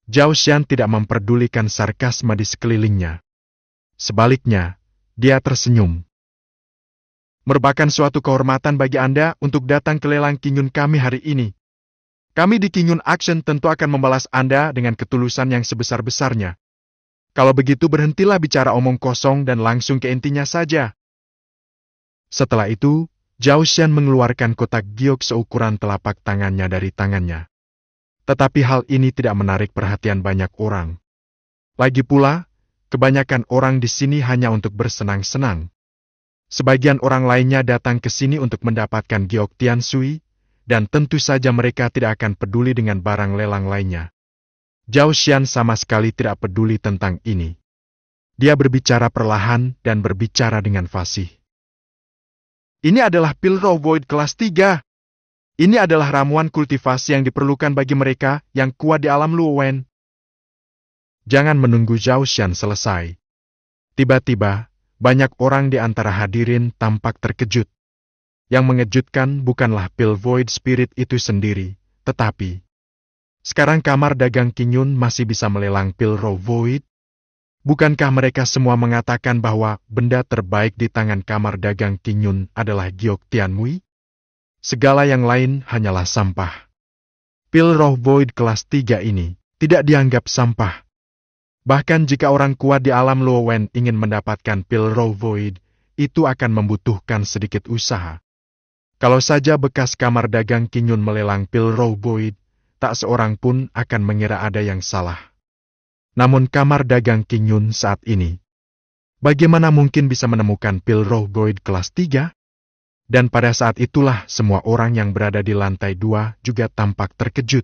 Zhao Xian tidak memperdulikan sarkasme di sekelilingnya. Sebaliknya, dia tersenyum. Merupakan suatu kehormatan bagi Anda untuk datang ke lelang Qing Yun kami hari ini. Kami di Qing Yun Action tentu akan membalas Anda dengan ketulusan yang sebesar-besarnya. Kalau begitu berhentilah bicara omong kosong dan langsung ke intinya saja. Setelah itu, Zhao Xian mengeluarkan kotak giok seukuran telapak tangannya dari tangannya. Tetapi hal ini tidak menarik perhatian banyak orang. Lagi pula, kebanyakan orang di sini hanya untuk bersenang-senang. Sebagian orang lainnya datang ke sini untuk mendapatkan giok Tiansui, dan tentu saja mereka tidak akan peduli dengan barang lelang lainnya. Zhao Xian sama sekali tidak peduli tentang ini. Dia berbicara perlahan dan berbicara dengan fasih. Ini adalah pil Raw Void kelas 3. Ini adalah ramuan kultivasi yang diperlukan bagi mereka yang kuat di alam Luowen. Jangan menunggu Zhao Xian selesai. Tiba-tiba, banyak orang di antara hadirin tampak terkejut. Yang mengejutkan bukanlah pil Void Spirit itu sendiri, tetapi sekarang kamar dagang Qingyun masih bisa melelang pil Raw Void. Bukankah mereka semua mengatakan bahwa benda terbaik di tangan kamar dagang Qingyun adalah Giok Tianmui? Segala yang lain hanyalah sampah. Pil Raw Void kelas 3 ini tidak dianggap sampah. Bahkan jika orang kuat di alam Luowen ingin mendapatkan pil Raw Void, itu akan membutuhkan sedikit usaha. Kalau saja bekas kamar dagang Qingyun melelang pil Raw Void, tak seorang pun akan mengira ada yang salah. Namun kamar dagang Qingyun saat ini, bagaimana mungkin bisa menemukan pil Raw Void kelas 3? Dan pada saat itulah semua orang yang berada di lantai 2 juga tampak terkejut.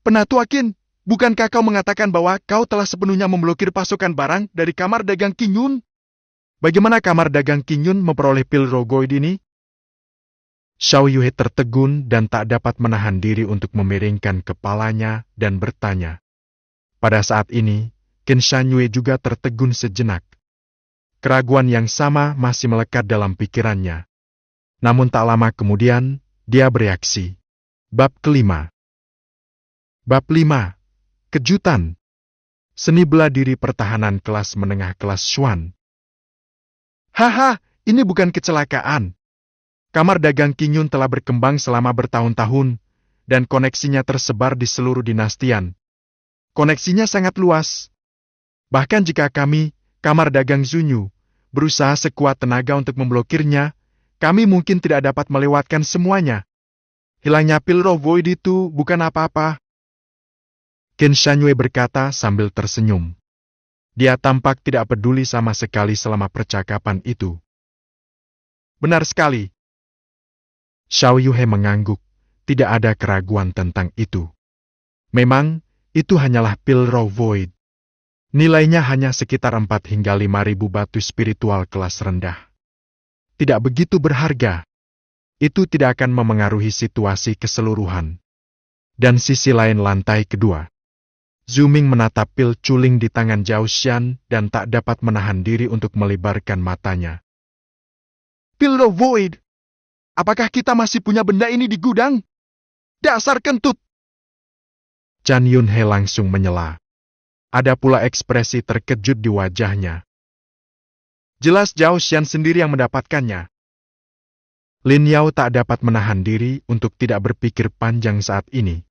Penatu Akin, bukankah kau mengatakan bahwa kau telah sepenuhnya memblokir pasokan barang dari kamar dagang Qingyun? Bagaimana kamar dagang Qingyun memperoleh pil Raw Void ini? Xiao Yuhe tertegun dan tak dapat menahan diri untuk memiringkan kepalanya dan bertanya. Pada saat ini, Qin Shanyue juga tertegun sejenak. Keraguan yang sama masih melekat dalam pikirannya. Namun tak lama kemudian, dia bereaksi. Bab kelima. Bab 5. Kejutan. Seni bela diri pertahanan kelas menengah kelas Xuan. Haha, ini bukan kecelakaan. Kamar dagang Qingyun telah berkembang selama bertahun-tahun, dan koneksinya tersebar di seluruh dinastian. Koneksinya sangat luas. Bahkan jika kami, kamar dagang Zunyu, berusaha sekuat tenaga untuk memblokirnya, kami mungkin tidak dapat melewatkan semuanya. Hilangnya pil Raw Void itu bukan apa-apa. Qin Shanyue berkata sambil tersenyum. Dia tampak tidak peduli sama sekali selama percakapan itu. Benar sekali. Xiao Yuhe mengangguk, tidak ada keraguan tentang itu. Memang, itu hanyalah pil Raw Void. Nilainya hanya sekitar 4 hingga 5.000 batu spiritual kelas rendah. Tidak begitu berharga. Itu tidak akan memengaruhi situasi keseluruhan. Dan sisi lain lantai kedua. Zuming menatap pil culing di tangan Zhao Xian dan tak dapat menahan diri untuk melebarkan matanya. Pil Raw Void! Apakah kita masih punya benda ini di gudang? Dasar kentut! Chan Yunhe langsung menyela. Ada pula ekspresi terkejut di wajahnya. Jelas Zhao Xian sendiri yang mendapatkannya. Lin Yao tak dapat menahan diri untuk tidak berpikir panjang saat ini.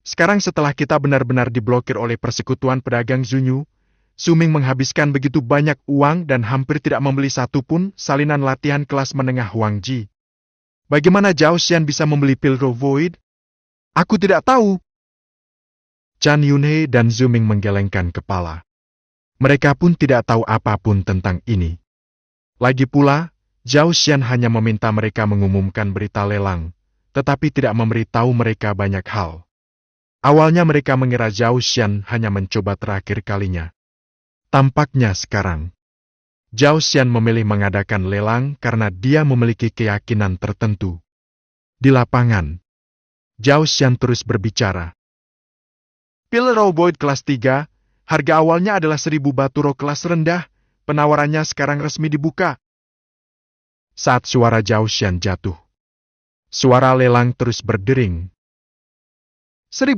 Sekarang setelah kita benar-benar diblokir oleh persekutuan pedagang Zunyu, Suming menghabiskan begitu banyak uang dan hampir tidak membeli satu pun salinan latihan kelas menengah Huang Ji. Bagaimana Zhao Xian bisa membeli pil Raw Void? Aku tidak tahu. Chan Yunhe dan Zuming menggelengkan kepala. Mereka pun tidak tahu apapun tentang ini. Lagi pula, Zhao Xian hanya meminta mereka mengumumkan berita lelang, tetapi tidak memberitahu mereka banyak hal. Awalnya mereka mengira Zhao Xian hanya mencoba terakhir kalinya. Tampaknya sekarang, Zhao Xian memilih mengadakan lelang karena dia memiliki keyakinan tertentu. Di lapangan, Zhao Xian terus berbicara. Pil Raw Void kelas 3, harga awalnya adalah 1.000 batu roh kelas rendah, penawarannya sekarang resmi dibuka. Saat suara Zhao Xian jatuh, suara lelang terus berdering. 1.005.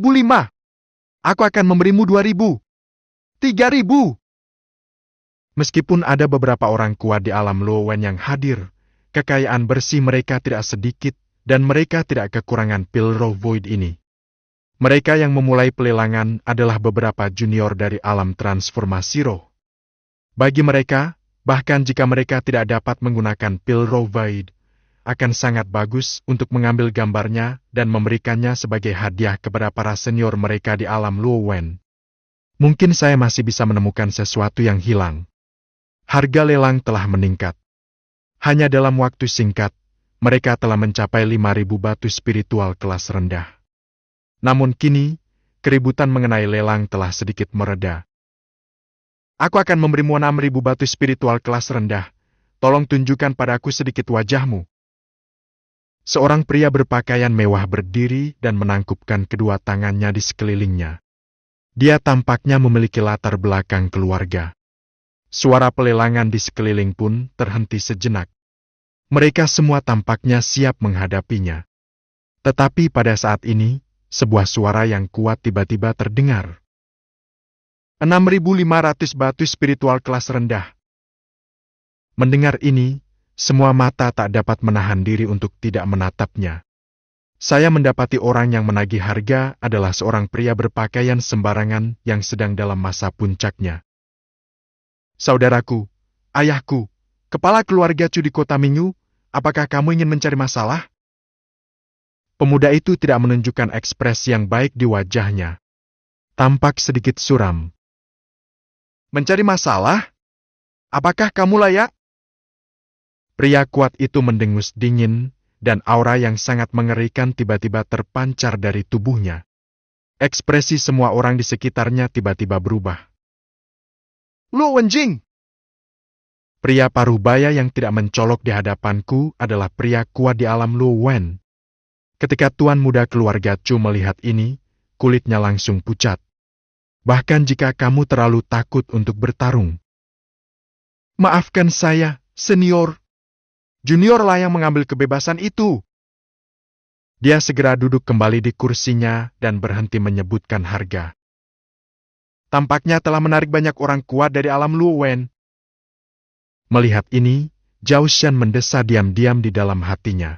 Aku akan memberimu 2.000. 3.000. Meskipun ada beberapa orang kuat di alam Luowen yang hadir, kekayaan bersih mereka tidak sedikit dan mereka tidak kekurangan pil Raw Void ini. Mereka yang memulai pelelangan adalah beberapa junior dari alam transformasi roh. Bagi mereka, bahkan jika mereka tidak dapat menggunakan pil Raw Void, akan sangat bagus untuk mengambil gambarnya dan memberikannya sebagai hadiah kepada para senior mereka di alam Luowen. Mungkin saya masih bisa menemukan sesuatu yang hilang. Harga lelang telah meningkat. Hanya dalam waktu singkat, Mereka telah mencapai 5.000 batu spiritual kelas rendah. Namun kini, keributan mengenai lelang telah sedikit mereda. Aku akan memberimu 6.000 batu spiritual kelas rendah. Tolong tunjukkan padaku sedikit wajahmu. Seorang pria berpakaian mewah berdiri dan menangkupkan kedua tangannya di sekelilingnya. Dia tampaknya memiliki latar belakang keluarga. Suara pelelangan di sekeliling pun terhenti sejenak. Mereka semua tampaknya siap menghadapinya. Tetapi pada saat ini, sebuah suara yang kuat tiba-tiba terdengar. 6.500 batu spiritual kelas rendah. Mendengar ini, semua mata tak dapat menahan diri untuk tidak menatapnya. Saya mendapati orang yang menagih harga adalah seorang pria berpakaian sembarangan yang sedang dalam masa puncaknya. Saudaraku, ayahku, kepala keluarga Chu di kota Mingyu, apakah kamu ingin mencari masalah? Pemuda itu tidak menunjukkan ekspresi yang baik di wajahnya. Tampak sedikit suram. Mencari masalah? Apakah kamu layak? Pria kuat itu mendengus dingin, dan aura yang sangat mengerikan tiba-tiba terpancar dari tubuhnya. Ekspresi semua orang di sekitarnya tiba-tiba berubah. Luo Wenjing! Pria paruh baya yang tidak mencolok di hadapanku adalah pria kuat di alam Luo Wen. Ketika tuan muda keluarga Chu melihat ini, kulitnya langsung pucat. Bahkan jika kamu terlalu takut untuk bertarung. Maafkan saya, senior. Junior lah yang mengambil kebebasan itu. Dia segera duduk kembali di kursinya dan berhenti menyebutkan harga. Tampaknya telah menarik banyak orang kuat dari alam Luo Wen. Melihat ini, Zhao Xian mendesah diam-diam di dalam hatinya.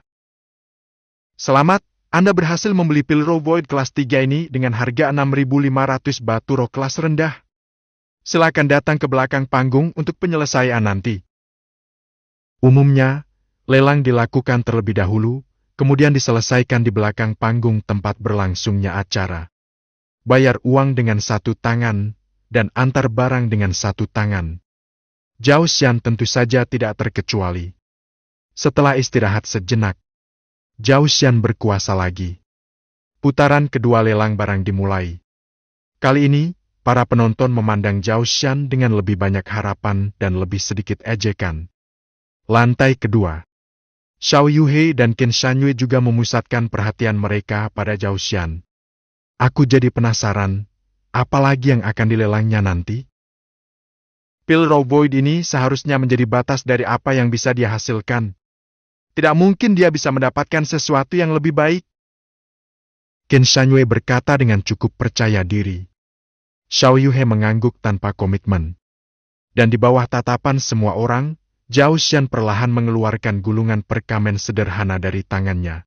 Selamat, Anda berhasil membeli pil roh void kelas 3 ini dengan harga 6.500 batu roh kelas rendah. Silakan datang ke belakang panggung untuk penyelesaian nanti. Umumnya, lelang dilakukan terlebih dahulu, kemudian diselesaikan di belakang panggung tempat berlangsungnya acara. Bayar uang dengan satu tangan, dan antar barang dengan satu tangan. Zhao Xian tentu saja tidak terkecuali. Setelah istirahat sejenak, Zhao Xian berkuasa lagi. Putaran kedua lelang barang dimulai. Kali ini, para penonton memandang Zhao Xian dengan lebih banyak harapan dan lebih sedikit ejekan. Lantai kedua. Xiao Yuhei dan Qin Shanyue juga memusatkan perhatian mereka pada Zhao Xian. Aku jadi penasaran, apa lagi yang akan dilelangnya nanti? Pil Raw Void ini seharusnya menjadi batas dari apa yang bisa dia hasilkan. Tidak mungkin dia bisa mendapatkan sesuatu yang lebih baik. Qin Shanyue berkata dengan cukup percaya diri. Xiao Yuhei mengangguk tanpa komitmen. Dan di bawah tatapan semua orang, Zhao Xian perlahan mengeluarkan gulungan perkamen sederhana dari tangannya.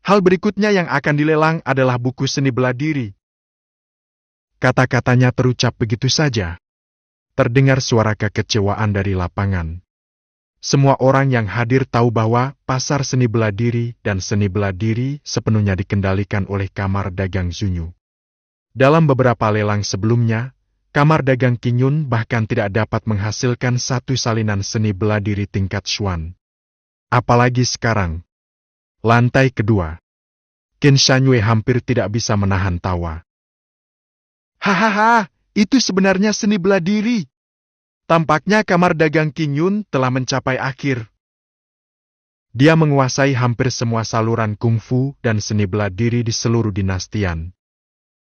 Hal berikutnya yang akan dilelang adalah buku seni bela diri. Kata-katanya terucap begitu saja. Terdengar suara kekecewaan dari lapangan. Semua orang yang hadir tahu bahwa pasar seni bela diri dan seni bela diri sepenuhnya dikendalikan oleh Kamar Dagang Zunyu. Dalam beberapa lelang sebelumnya, Kamar Dagang Qingyun bahkan tidak dapat menghasilkan satu salinan seni bela diri tingkat Xuan. Apalagi sekarang. Lantai kedua. Qin Shanyue hampir tidak bisa menahan tawa. Hahaha, itu sebenarnya seni bela diri. Tampaknya Kamar Dagang Qingyun telah mencapai akhir. Dia menguasai hampir semua saluran kungfu dan seni bela diri di seluruh dinastian.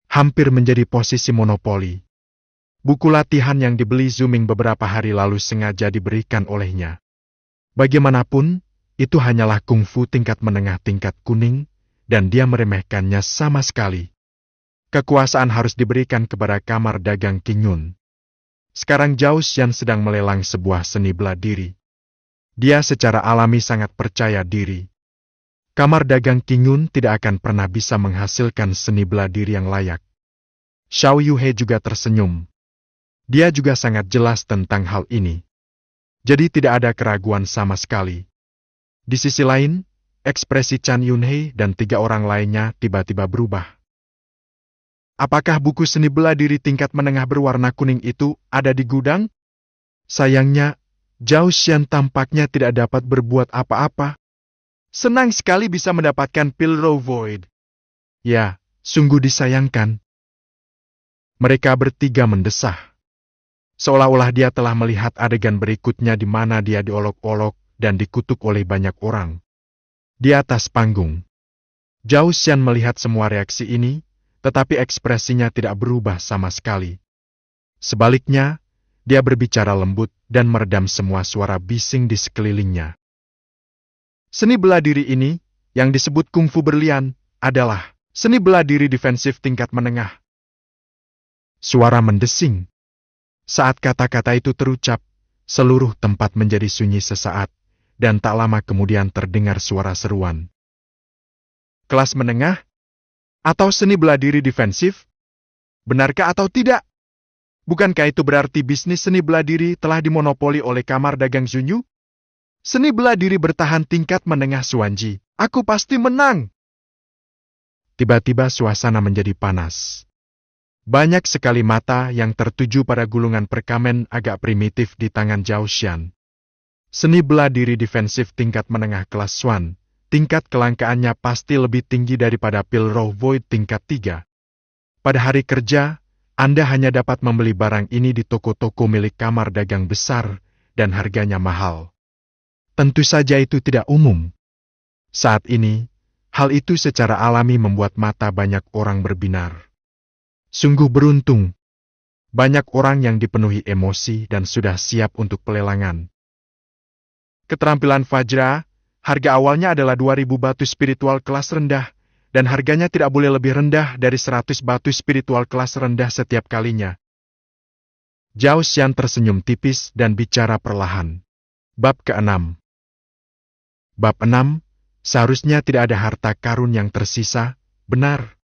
Hampir menjadi posisi monopoli. Buku latihan yang dibeli Zuming beberapa hari lalu sengaja diberikan olehnya. Bagaimanapun, itu hanyalah kungfu tingkat menengah tingkat kuning, dan dia meremehkannya sama sekali. Kekuasaan harus diberikan kepada Kamar Dagang Qingyun. Sekarang Zhao Xian sedang melelang sebuah seni bela diri. Dia secara alami sangat percaya diri. Kamar Dagang Qingyun tidak akan pernah bisa menghasilkan seni bela diri yang layak. Xiao Yuhei juga tersenyum. Dia juga sangat jelas tentang hal ini. Jadi tidak ada keraguan sama sekali. Di sisi lain, ekspresi Chan Yunhei dan 3 orang lainnya tiba-tiba berubah. Apakah buku seni bela diri tingkat menengah berwarna kuning itu ada di gudang? Sayangnya, Zhao Xian tampaknya tidak dapat berbuat apa-apa. Senang sekali bisa mendapatkan Pilrow Void. Ya, sungguh disayangkan. Mereka bertiga mendesah. Seolah-olah dia telah melihat adegan berikutnya di mana dia diolok-olok dan dikutuk oleh banyak orang. Di atas panggung, Zhao Xian melihat semua reaksi ini, tetapi ekspresinya tidak berubah sama sekali. Sebaliknya, dia berbicara lembut dan meredam semua suara bising di sekelilingnya. Seni bela diri ini, yang disebut kungfu berlian, adalah seni bela diri defensif tingkat menengah. Suara mendesing. Saat kata-kata itu terucap, seluruh tempat menjadi sunyi sesaat, dan tak lama kemudian terdengar suara seruan. Kelas menengah? Atau seni bela diri defensif? Benarkah atau tidak? Bukankah itu berarti bisnis seni bela diri telah dimonopoli oleh kamar dagang Zunyu? Seni bela diri bertahan tingkat menengah Xuanji. Aku pasti menang. Tiba-tiba suasana menjadi panas. Banyak sekali mata yang tertuju pada gulungan perkamen agak primitif di tangan Zhao Xian. Seni bela diri defensif tingkat menengah kelas Xuan. Tingkat kelangkaannya pasti lebih tinggi daripada Pilrow Void tingkat 3. Pada hari kerja, Anda hanya dapat membeli barang ini di toko-toko milik kamar dagang besar, dan harganya mahal. Tentu saja itu tidak umum. Saat ini, hal itu secara alami membuat mata banyak orang berbinar. Sungguh beruntung. Banyak orang yang dipenuhi emosi dan sudah siap untuk pelelangan. Keterampilan Vajra, harga awalnya adalah 2.000 batu spiritual kelas rendah, dan harganya tidak boleh lebih rendah dari 100 batu spiritual kelas rendah setiap kalinya. Zhao Xian tersenyum tipis dan bicara perlahan. Bab ke-6. Bab 6, seharusnya tidak ada harta karun yang tersisa, benar.